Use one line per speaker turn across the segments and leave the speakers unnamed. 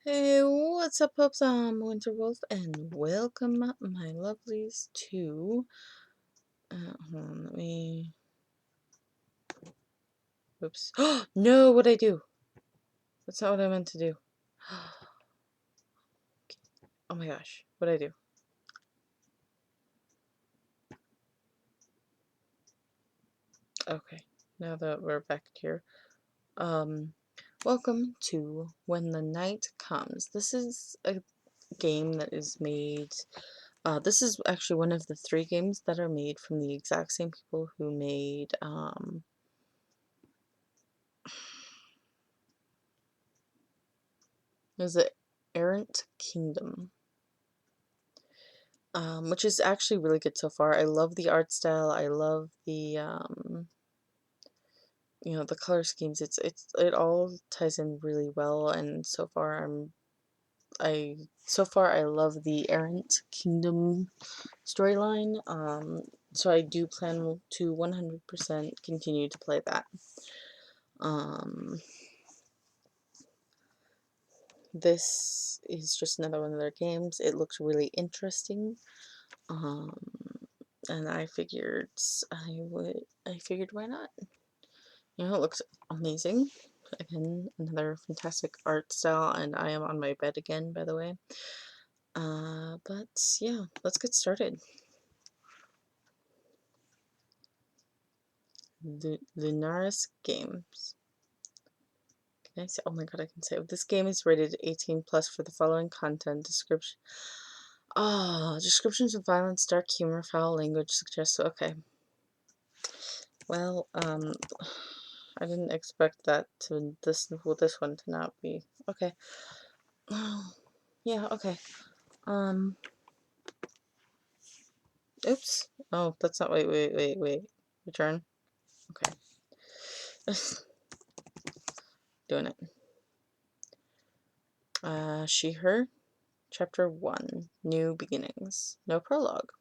Hey, what's up, pups? I'm Winterwolf, and welcome, my lovelies, to. Hold on, let me. Oops. No, what'd I do? That's not what I meant to do. Oh my gosh, what'd I do? Okay, now that we're back here. Welcome to When the Night Comes. This is a game that is made. This is actually one of the 3 games that are made from the exact same people who made, is it Errant Kingdom? Which is actually really good so far. I love the art style. I love the the color schemes. It all ties in really well, and so far I love the Errant Kingdom storyline. So I do plan to 100% continue to play that. Um, this is just another one of their games. It looks really interesting. Um, and I figured why not? You know, it looks amazing. Again, another fantastic art style, and I am on my bed again, by the way. But yeah, let's get started. Lunaris Games. Can I say? Oh my god, I can say. This game is rated 18 plus for the following content description. Descriptions of violence, dark humor, foul language suggest. Okay. Well, I didn't expect that this one to not be okay. Oh, yeah, okay. Oops. Oh, that's not. Wait. Return. Okay. Doing it. She, her. Chapter 1. New beginnings. No prologue.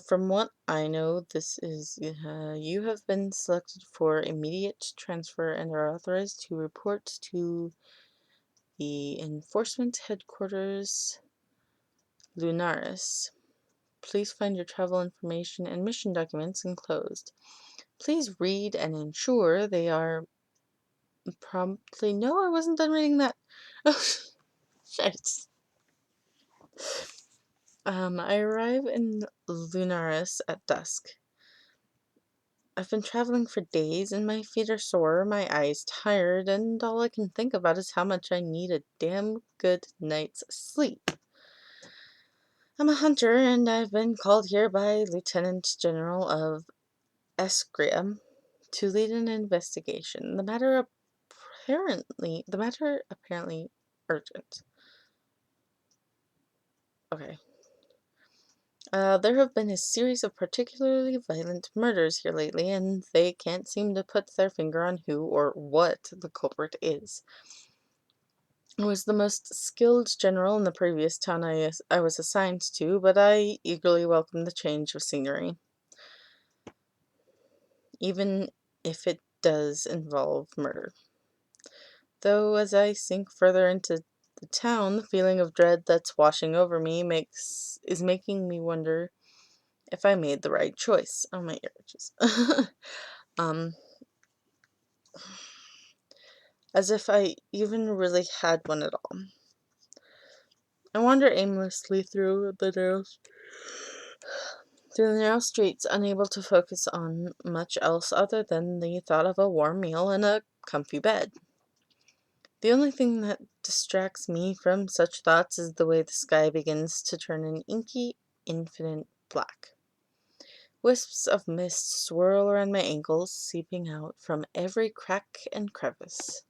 From what I know, this is, you have been selected for immediate transfer and are authorized to report to the Enforcement Headquarters, Lunaris. Please find your travel information and mission documents enclosed. Please read and ensure they are promptly. No, I wasn't done reading that. Oh, shit. I arrive in Lunaris at dusk. I've been traveling for days and my feet are sore, my eyes tired, and all I can think about is how much I need a damn good night's sleep. I'm a hunter and I've been called here by Lieutenant General of Esgria to lead an investigation. The matter apparently urgent. Okay. There have been a series of particularly violent murders here lately, and they can't seem to put their finger on who or what the culprit is. I was the most skilled general in the previous town I was assigned to, but I eagerly welcomed the change of scenery, even if it does involve murder. Though as I sink further into the town, the feeling of dread that's washing over me is making me wonder if I made the right choice. Oh, my ear itches. um, as if I even really had one at all. I wander aimlessly through the narrow streets, unable to focus on much else other than the thought of a warm meal and a comfy bed. The only thing that distracts me from such thoughts is the way the sky begins to turn an inky, infinite black. Wisps of mist swirl around my ankles, seeping out from every crack and crevice.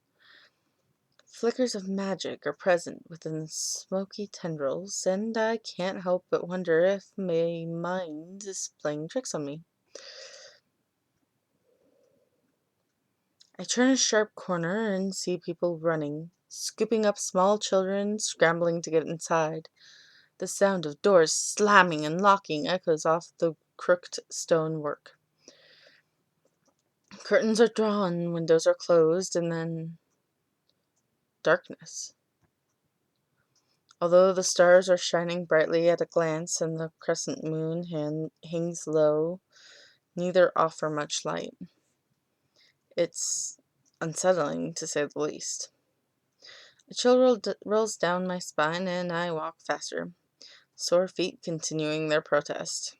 Flickers of magic are present within the smoky tendrils, and I can't help but wonder if my mind is playing tricks on me. I turn a sharp corner and see people running, scooping up small children, scrambling to get inside. The sound of doors slamming and locking echoes off the crooked stonework. Curtains are drawn, windows are closed, and then darkness. Although the stars are shining brightly at a glance and the crescent moon hangs low, neither offer much light. It's unsettling, to say the least. A chill rolls down my spine and I walk faster, sore feet continuing their protest.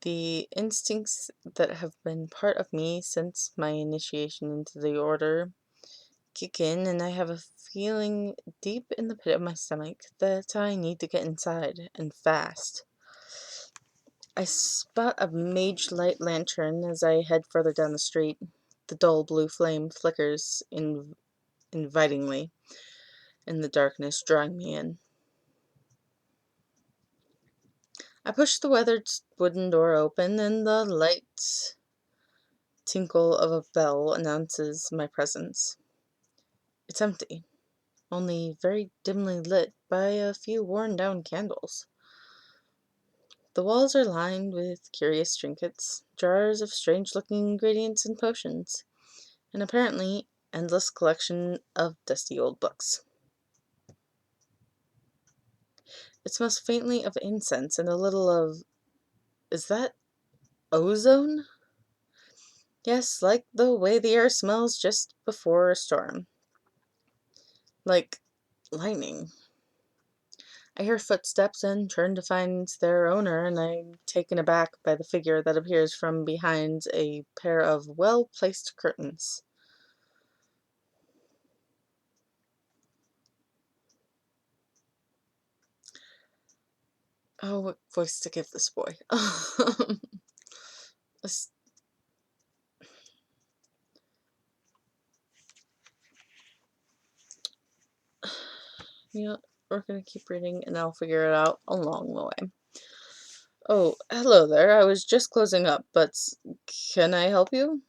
The instincts that have been part of me since my initiation into the order kick in, and I have a feeling deep in the pit of my stomach that I need to get inside, and fast. I spot a mage light lantern as I head further down the street. The dull blue flame flickers invitingly in the darkness, drawing me in. I push the weathered wooden door open, and the light tinkle of a bell announces my presence. It's empty, only very dimly lit by a few worn-down candles. The walls are lined with curious trinkets, jars of strange-looking ingredients and potions, an apparently endless collection of dusty old books. It smells faintly of incense and a little of... is that ozone? Yes, like the way the air smells just before a storm. Like lightning. I hear footsteps and turn to find their owner, and I'm taken aback by the figure that appears from behind a pair of well-placed curtains. Oh, what voice to give this boy? This- you know, we're gonna keep reading and I'll figure it out along the way. Oh, hello there. I was just closing up, but can I help you?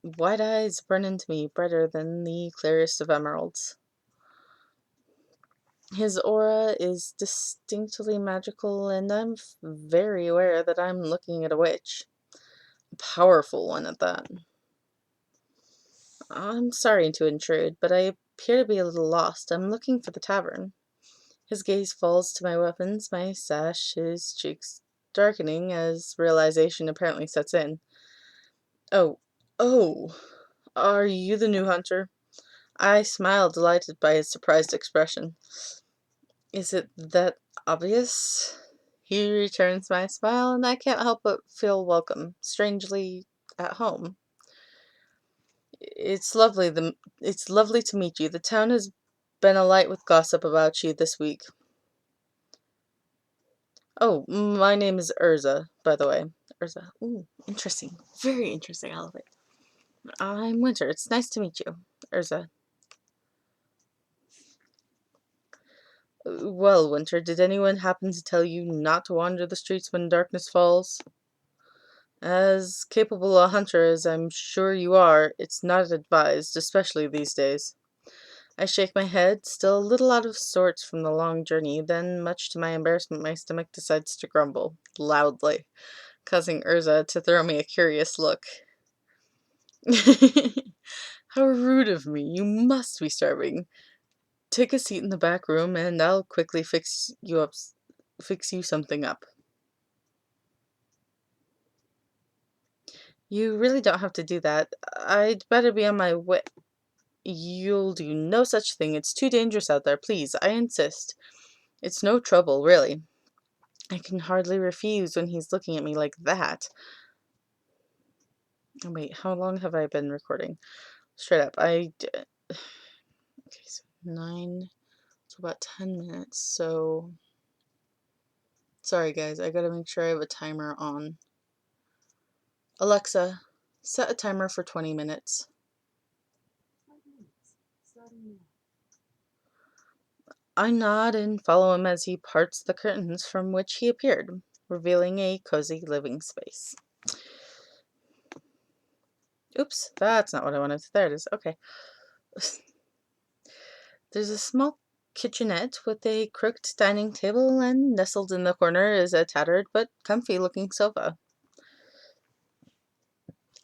White eyes burn into me brighter than the clearest of emeralds. His aura is distinctly magical, and I'm very aware that I'm looking at a witch. A powerful one at that. I'm sorry to intrude, but I appear to be a little lost. I'm looking for the tavern. His gaze falls to my weapons, my sash, his cheeks darkening as realization apparently sets in. Oh, oh, are you the new hunter? I smile, delighted by his surprised expression. Is it that obvious? He returns my smile, and I can't help but feel welcome, strangely at home. It's lovely to meet you. The town has been alight with gossip about you this week. Oh, my name is Urza, by the way. Urza. Ooh, interesting. Very interesting. I love it. I'm Winter. It's nice to meet you, Urza. Well, Winter, did anyone happen to tell you not to wander the streets when darkness falls? As capable a hunter as I'm sure you are, it's not advised, especially these days. I shake my head, still a little out of sorts from the long journey, then, much to my embarrassment, my stomach decides to grumble, loudly, causing Urza to throw me a curious look. How rude of me, you must be starving. Take a seat in the back room and I'll quickly fix you something up. You really don't have to do that. I'd better be on my way. You'll do no such thing. It's too dangerous out there. Please, I insist. It's no trouble, really. I can hardly refuse when he's looking at me like that. Oh, wait, how long have I been recording? Straight up, okay, so 9, it's about 10 minutes, so... Sorry, guys, I gotta make sure I have a timer on. Alexa, set a timer for 20 minutes. I nod and follow him as he parts the curtains from which he appeared, revealing a cozy living space. Oops, that's not what I wanted. There it is. Okay. There's a small kitchenette with a crooked dining table, and nestled in the corner is a tattered but comfy looking sofa.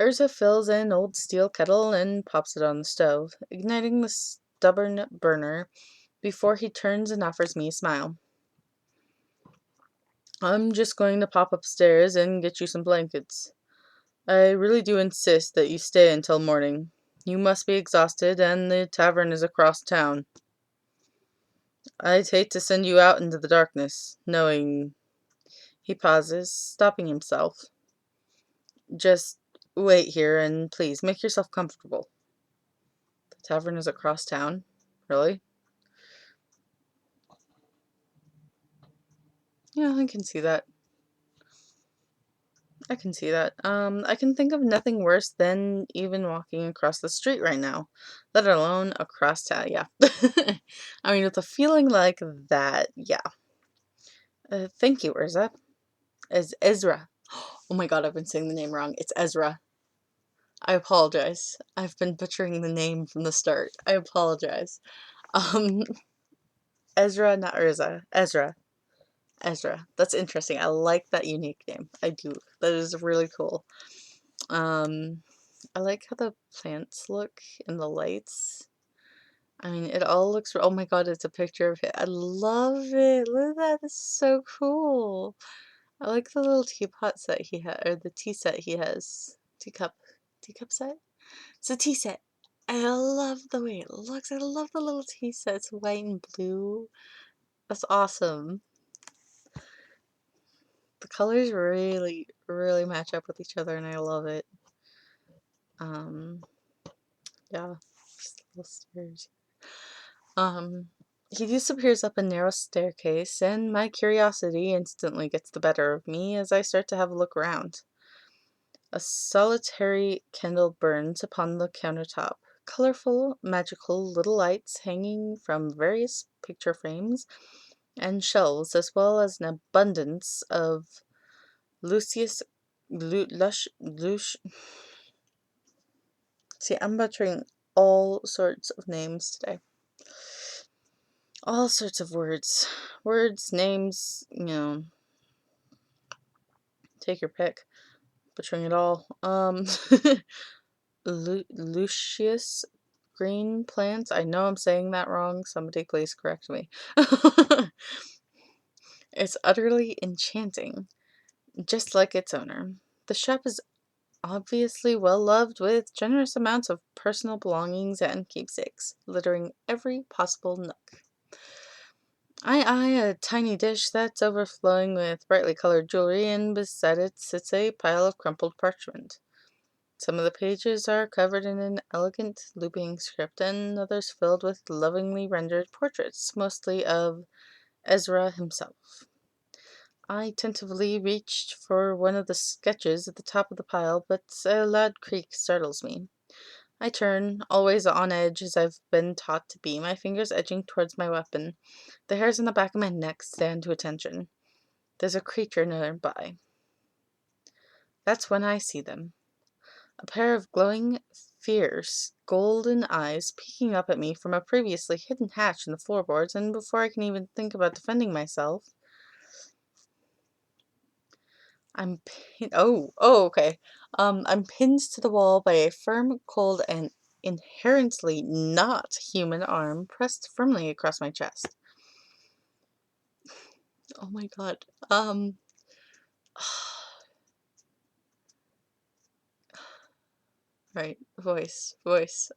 Urza fills an old steel kettle and pops it on the stove, igniting the stubborn burner before he turns and offers me a smile. I'm just going to pop upstairs and get you some blankets. I really do insist that you stay until morning. You must be exhausted, and the tavern is across town. I'd hate to send you out into the darkness, knowing... He pauses, stopping himself. Just wait here, and please make yourself comfortable. The tavern is across town? Really? Yeah, I can see that. I can see that. I can think of nothing worse than even walking across the street right now, let alone across town. Yeah. I mean, with a feeling like that, yeah. Thank you, Urza. Ezra. Oh my god, I've been saying the name wrong. It's Ezra. I apologize. I've been butchering the name from the start. I apologize. Um, Ezra, not Urza. Ezra. Ezra. That's interesting. I like that unique name. I do. That is really cool. Um, I like how the plants look in the lights. I mean, it all looks. Oh my god, it's a picture of it. I love it. Look at that. That's so cool. I like the little teapot set he had, or the tea set he has. Teacup set? It's a tea set. I love the way it looks. I love the little tea set. It's white and blue. That's awesome. The colors really, really match up with each other, and I love it. Um, yeah, just little stairs. He disappears up a narrow staircase, and my curiosity instantly gets the better of me as I start to have a look around. A solitary candle burns upon the countertop. Colorful, magical little lights hanging from various picture frames and shelves, as well as an abundance of Lucius Lush. See, I'm butchering all sorts of names today. All sorts of words. Words, names, take your pick. Butchering it all. Lucius green plants. I know I'm saying that wrong. Somebody please correct me. It's utterly enchanting, just like its owner. The shop is obviously well loved, with generous amounts of personal belongings and keepsakes littering every possible nook. I eye a tiny dish that's overflowing with brightly colored jewelry, and beside it sits a pile of crumpled parchment. Some of the pages are covered in an elegant looping script, and others filled with lovingly rendered portraits, mostly of Ezra himself. I tentatively reached for one of the sketches at the top of the pile, but a loud creak startles me. I turn, always on edge as I've been taught to be, my fingers edging towards my weapon. The hairs on the back of my neck stand to attention. There's a creature nearby. That's when I see them. A pair of glowing, fierce, golden eyes peeking up at me from a previously hidden hatch in the floorboards, and before I can even think about defending myself, okay. I'm pinned to the wall by a firm, cold, and inherently not human arm pressed firmly across my chest. Oh my god. Right, voice. It's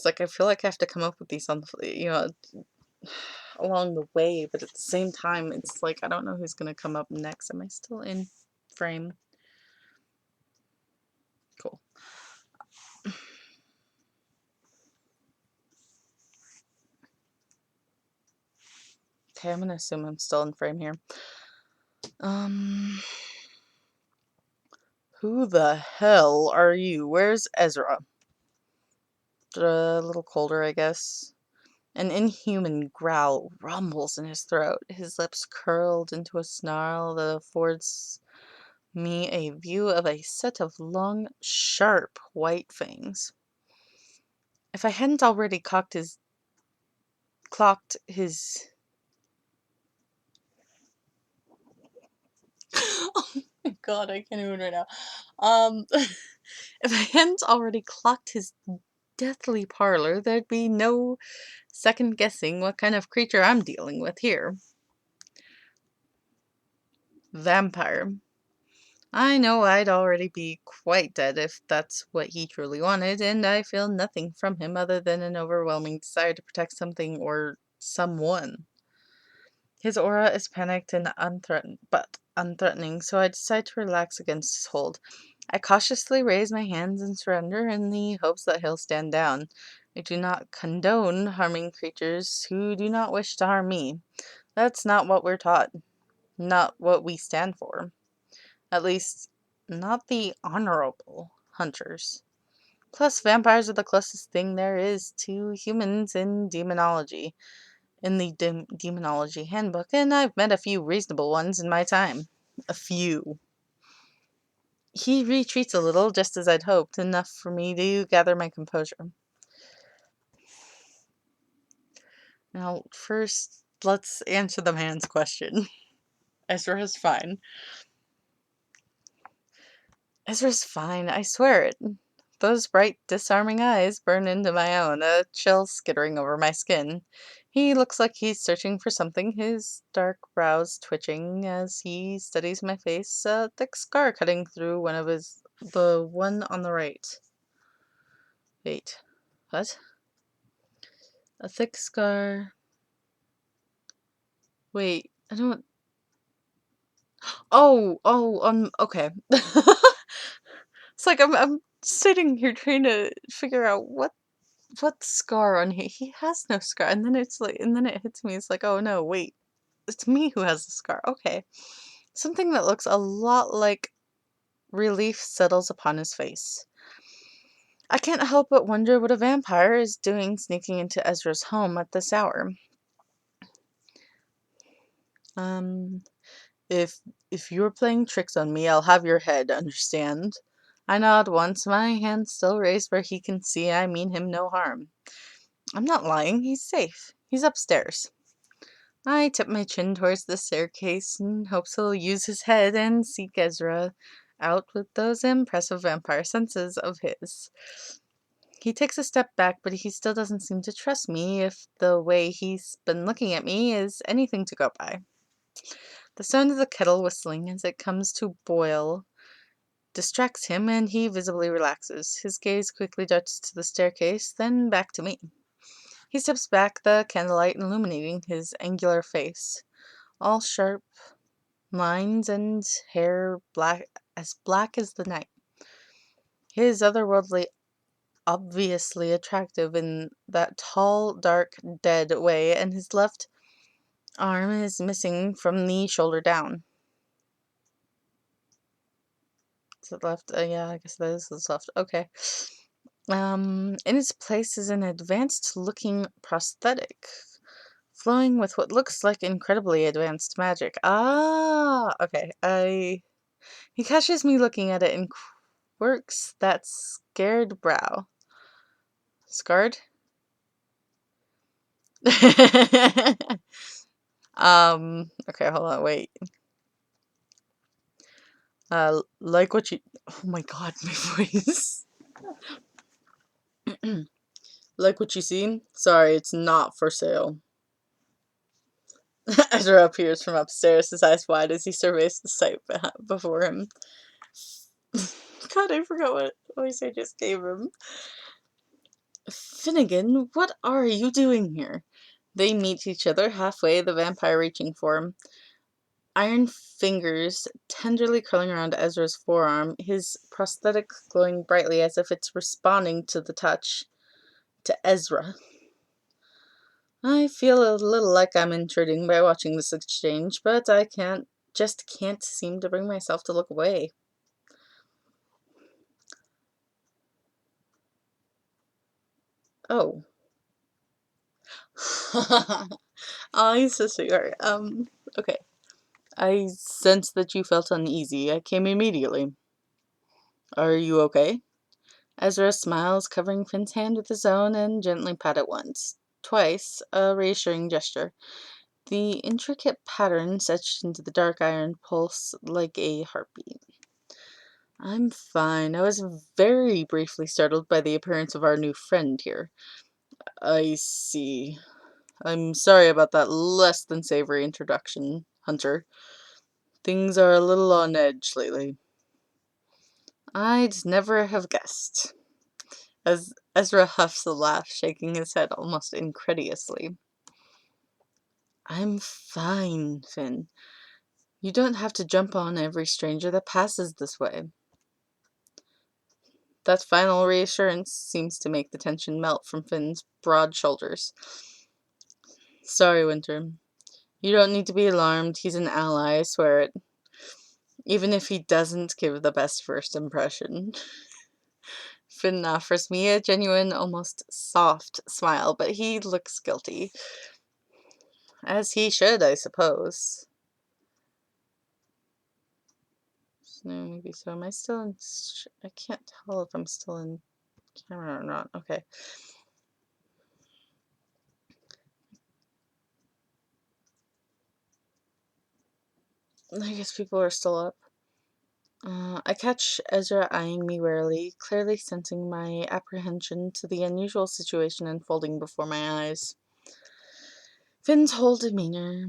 like I feel like I have to come up with these on along the way, but at the same time, it's like I don't know who's gonna come up next. Am I still in frame? Cool. Okay, I'm gonna assume I'm still in frame here. Who the hell are you? Where's Ezra? A little colder, I guess. An inhuman growl rumbles in his throat, his lips curled into a snarl that affords me a view of a set of long, sharp white fangs. If I hadn't already clocked his God, I can't even right now. Um, if I hadn't already clocked his deathly parlor, there'd be no second guessing what kind of creature I'm dealing with here. Vampire. I know I'd already be quite dead if that's what he truly wanted, and I feel nothing from him other than an overwhelming desire to protect something or someone. His aura is panicked and unthreatening, so I decide to relax against his hold. I cautiously raise my hands and surrender in the hopes that he'll stand down. I do not condone harming creatures who do not wish to harm me. That's not what we're taught, not what we stand for. At least, not the honorable hunters. Plus, vampires are the closest thing there is to humans in demonology, in the demonology handbook, and I've met a few reasonable ones in my time. A few. He retreats a little, just as I'd hoped, enough for me to gather my composure. Now, first, let's answer the man's question. Ezra's fine. Ezra's fine, I swear it. Those bright, disarming eyes burn into my own, a chill skittering over my skin. He looks like he's searching for something, his dark brows twitching as he studies my face, a thick scar cutting through the one on the right. Wait, what? A thick scar. Wait, I don't. Okay. It's like I'm sitting here trying to figure out what scar on here. He has no scar, and then it hits me. It's like, oh no, wait, it's me who has the scar. Okay, something that looks a lot like relief settles upon his face. I can't help but wonder what a vampire is doing sneaking into Ezra's home at this hour. Um, if if you're playing tricks on me, I'll have your head, understand? I nod once, my hand still raised where he can see I mean him no harm. I'm not lying, he's safe. He's upstairs. I tip my chin towards the staircase in hopes he'll use his head and seek Ezra out with those impressive vampire senses of his. He takes a step back, but he still doesn't seem to trust me if the way he's been looking at me is anything to go by. The sound of the kettle whistling as it comes to boil distracts him, and he visibly relaxes. His gaze quickly darts to the staircase, then back to me. He steps back, the candlelight illuminating his angular face, all sharp lines and hair black as the night. His otherworldly obviously attractive in that tall, dark, dead way, and his left arm is missing from the shoulder down. Is it left? Yeah, I guess that is his left. Okay. In its place is an advanced-looking prosthetic, flowing with what looks like incredibly advanced magic. Ah, okay. He catches me looking at it and quirks that scared brow. Scarred? Okay, hold on, wait. Like what you. Oh my god, my voice. Like what you see? Sorry, it's not for sale. Ezra appears from upstairs, his eyes wide as he surveys the sight before him. God, I forgot what voice I just gave him. Finnegan, what are you doing here? They meet each other halfway, the vampire reaching for him. Iron fingers tenderly curling around Ezra's forearm, his prosthetic glowing brightly as if it's responding to the touch. To Ezra. I feel a little like I'm intruding by watching this exchange, but I can't seem to bring myself to look away. Oh. Oh, he's so sweetheart. Okay. I sensed that you felt uneasy. I came immediately. Are you okay? Ezra smiles, covering Finn's hand with his own, and gently pat it once. Twice, a reassuring gesture. The intricate patterns etched into the dark iron pulse like a heartbeat. I'm fine. I was very briefly startled by the appearance of our new friend here. I see. I'm sorry about that less than savory introduction, Hunter. Things are a little on edge lately. I'd never have guessed. As Ezra huffs a laugh, shaking his head almost incredulously. I'm fine, Finn. You don't have to jump on every stranger that passes this way. That final reassurance seems to make the tension melt from Finn's broad shoulders. Sorry, Winter. You don't need to be alarmed. He's an ally, I swear it. Even if he doesn't give the best first impression. Finn offers me a genuine, almost soft smile, but he looks guilty. As he should, I suppose. No, maybe so. Am I still in... I can't tell if I'm still in camera or not. Okay. I guess people are still up. I catch Ezra eyeing me warily, clearly sensing my apprehension to the unusual situation unfolding before my eyes. Finn's whole demeanor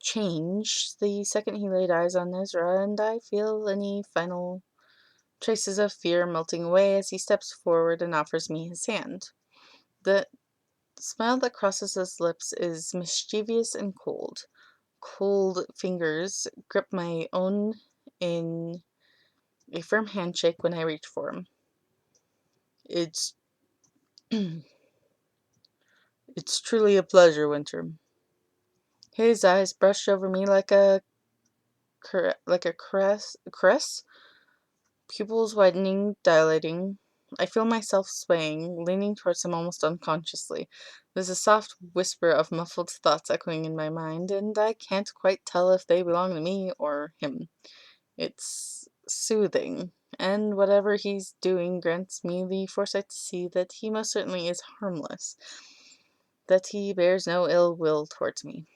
changed the second he laid eyes on Ezra, and I feel any final traces of fear melting away as he steps forward and offers me his hand. The smile that crosses his lips is mischievous and cold. Cold fingers grip my own in a firm handshake when I reach for him. It's it's truly a pleasure, Winter. His eyes brush over me like a caress, pupils widening, dilating. I feel myself swaying, leaning towards him almost unconsciously. There's a soft whisper of muffled thoughts echoing in my mind, and I can't quite tell if they belong to me or him. It's soothing, and whatever he's doing grants me the foresight to see that he most certainly is harmless, that he bears no ill will towards me.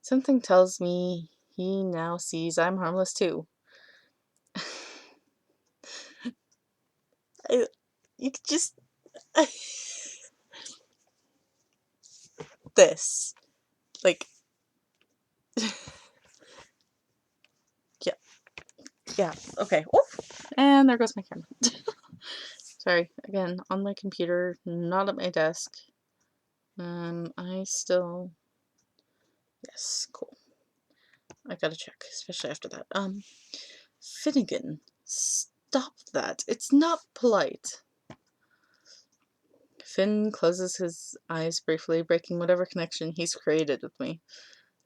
Something tells me he now sees I'm harmless too. You could just... this. Like, yeah, yeah, okay. Oof. And there goes my camera. Sorry, again, on my computer, not at my desk. I still... Yes, cool. I gotta check, especially after that. Finnegan, stop that. It's not polite. Finn closes his eyes briefly, breaking whatever connection he's created with me.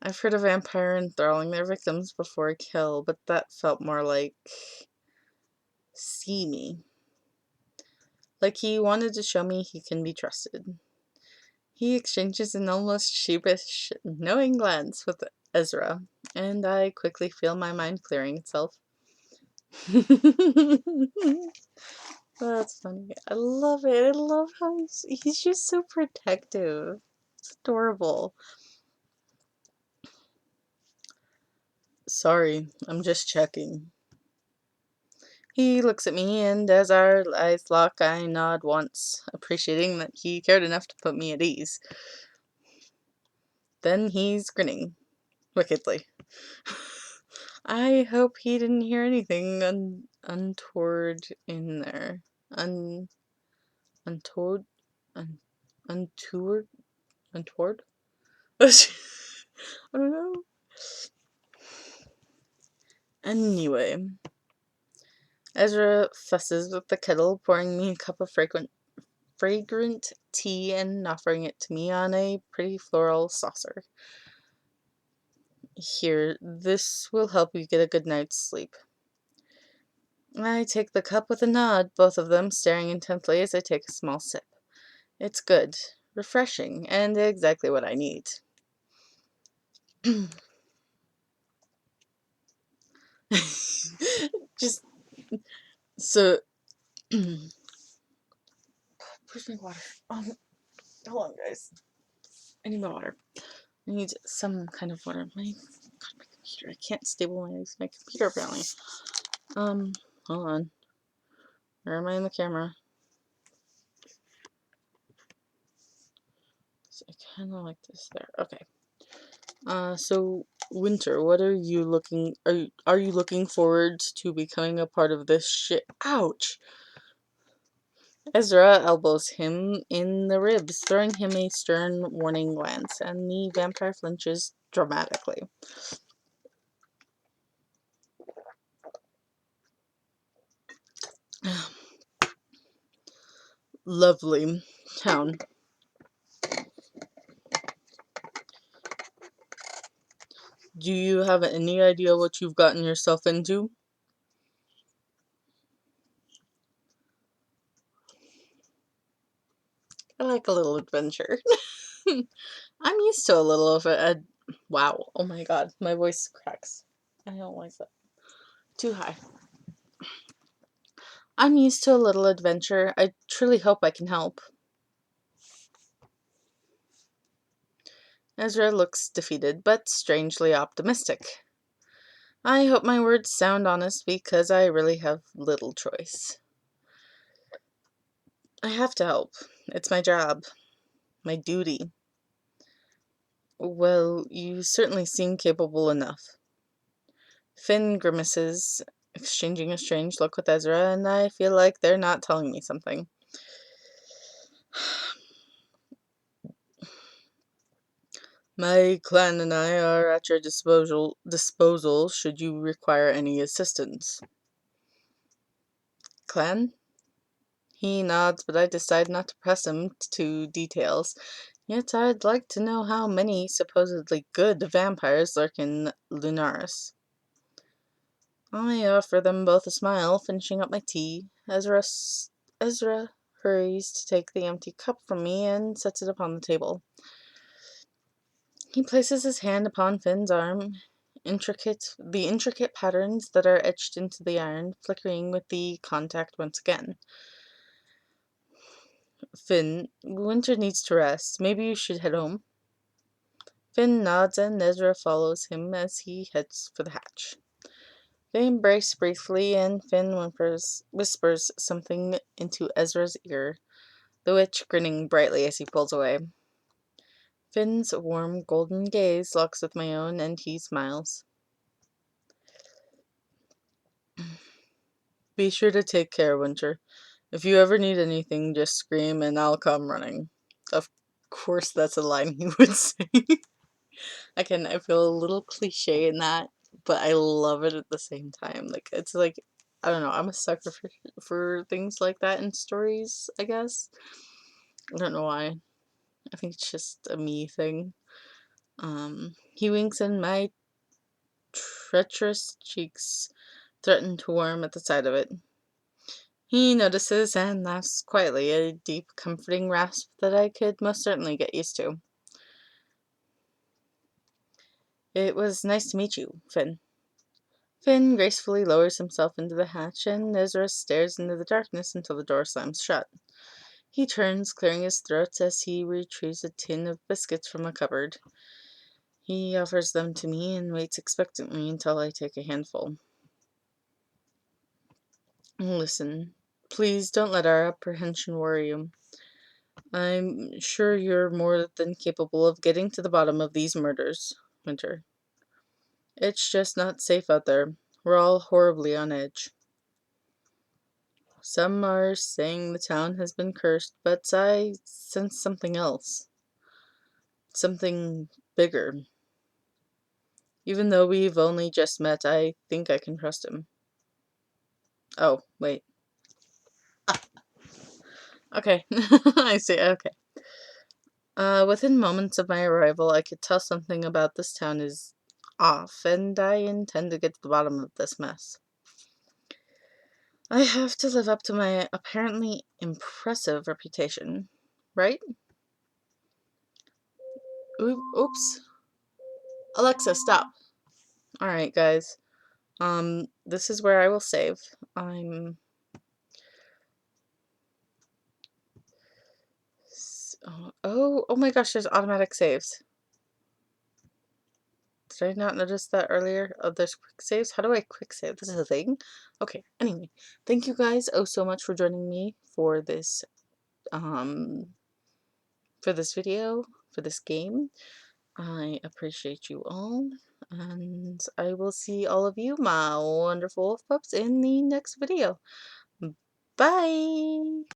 I've heard of vampire enthralling their victims before a kill, but that felt more like... see me. Like he wanted to show me he can be trusted. He exchanges an almost sheepish, knowing glance with Ezra, and I quickly feel my mind clearing itself. That's funny. I love it. I love how he's just so protective. It's adorable. Sorry, I'm just checking. He looks at me, and as our eyes lock, I nod once, appreciating that he cared enough to put me at ease. Then he's grinning wickedly. I hope he didn't hear anything untoward in there. Untoward? Untoward? Untoward? I don't know. Anyway, Ezra fusses with the kettle, pouring me a cup of fragrant tea and offering it to me on a pretty floral saucer. Here, this will help you get a good night's sleep. I take the cup with a nod, both of them staring intently as I take a small sip. It's good, refreshing, and exactly what I need. Just so... Where's my water? Hold on, guys. I need my water. I need some kind of water. My computer. I can't stabilize my computer apparently. Hold on. Where am I in the camera? So I kind of like this there. Okay. So Winter, what are you looking? Are you looking forward to becoming a part of this shit? Ouch! Ezra elbows him in the ribs, throwing him a stern warning glance, and the vampire flinches dramatically. Lovely town. Do you have any idea what you've gotten yourself into? I like a little adventure. I'm used to a little of it. Wow. Oh my god. My voice cracks. I don't like that. Too high. I'm used to a little adventure. I truly hope I can help. Ezra looks defeated, but strangely optimistic. I hope my words sound honest because I really have little choice. I have to help. It's my job. My duty. Well, you certainly seem capable enough. Finn grimaces, exchanging a strange look with Ezra, and I feel like they're not telling me something. My clan and I are at your disposal should you require any assistance. Clan? He nods, but I decide not to press him to details. Yet I'd like to know how many supposedly good vampires lurk in Lunaris. I offer them both a smile, finishing up my tea. Ezra hurries to take the empty cup from me and sets it upon the table. He places his hand upon Finn's arm, the intricate patterns that are etched into the iron flickering with the contact once again. Finn, Winter needs to rest. Maybe you should head home. Finn nods and Ezra follows him as he heads for the hatch. They embrace briefly and Finn whispers something into Ezra's ear, the witch grinning brightly as he pulls away. Finn's warm golden gaze locks with my own and he smiles. Be sure to take care, Winter. If you ever need anything, just scream and I'll come running. Of course, that's a line he would say. Again, I feel a little cliche in that, but I love it at the same time. Like, it's like, I don't know, I'm a sucker for things like that in stories, I guess. I don't know why. I think it's just a me thing. He winks and my treacherous cheeks threaten to warm at the sight of it. He notices and laughs quietly, a deep, comforting rasp that I could most certainly get used to. It was nice to meet you, Finn. Finn gracefully lowers himself into the hatch, and Ezra stares into the darkness until the door slams shut. He turns, clearing his throat as he retrieves a tin of biscuits from a cupboard. He offers them to me and waits expectantly until I take a handful. Listen, please don't let our apprehension worry you. I'm sure you're more than capable of getting to the bottom of these murders, Winter. It's just not safe out there. We're all horribly on edge. Some are saying the town has been cursed, but I sense something else. Something bigger. Even though we've only just met, I think I can trust him. Oh, wait. Okay. I see. Okay. Within moments of my arrival, I could tell something about this town is off, and I intend to get to the bottom of this mess. I have to live up to my apparently impressive reputation, right? Oops. Alexa, stop. Alright, guys. This is where I will save. Oh my gosh, there's automatic saves. Did I not notice that earlier? Oh, there's quick saves. How do I quick save? This is a thing? Okay, anyway. Thank you guys oh so much for joining me for this video, for this game. I appreciate you all, and I will see all of you, my wonderful pups, in the next video. Bye!